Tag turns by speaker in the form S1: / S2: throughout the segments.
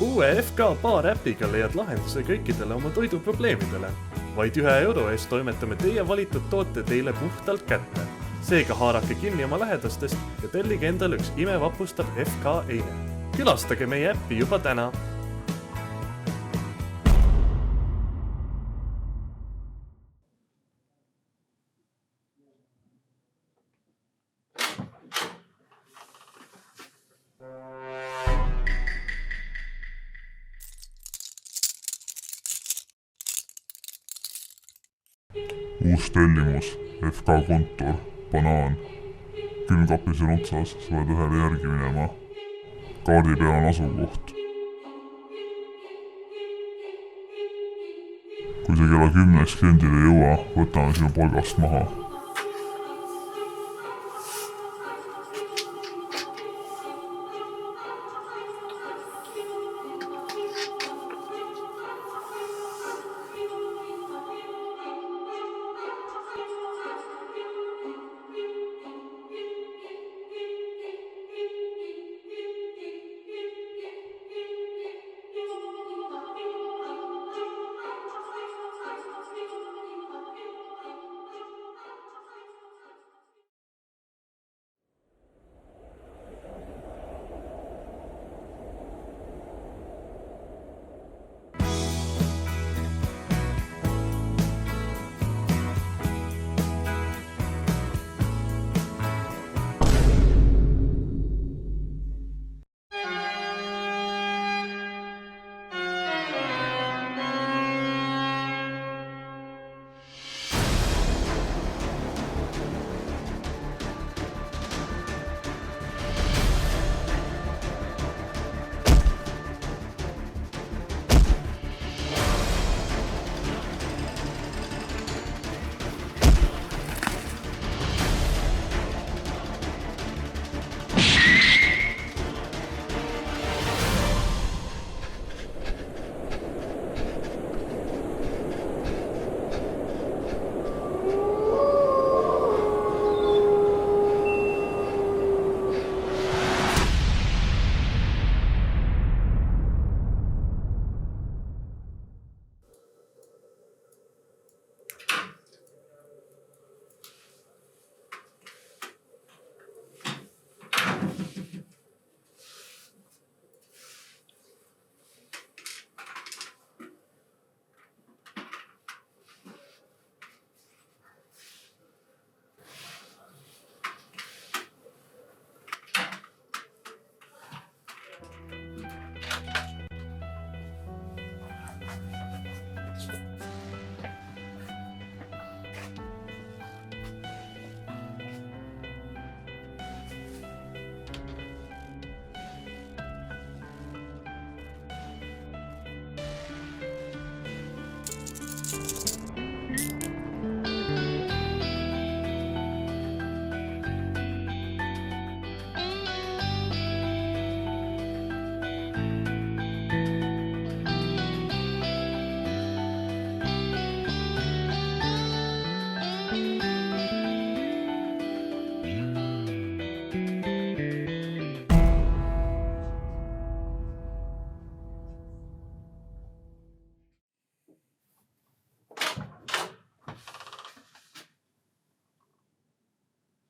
S1: Uue FK Baar äpiga leiad lahenduse kõikidele oma toiduprobleemidele. Vaid €1 eest toimetame teie valitud toote teile puhtalt kätte. Seega haarake kinni oma lähedastest ja tellige endale üks imevapustav FK eine. Külastage meie äppi juba täna.
S2: Uus tellimus, FK kontor, banaan. Külmkapis on otsas, sa pead ühele järgi minema. Kaardi peal on asukoht. Kui sa kella 10 kliendile ei jõua, võtame sinu palgast maha.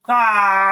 S1: Ah!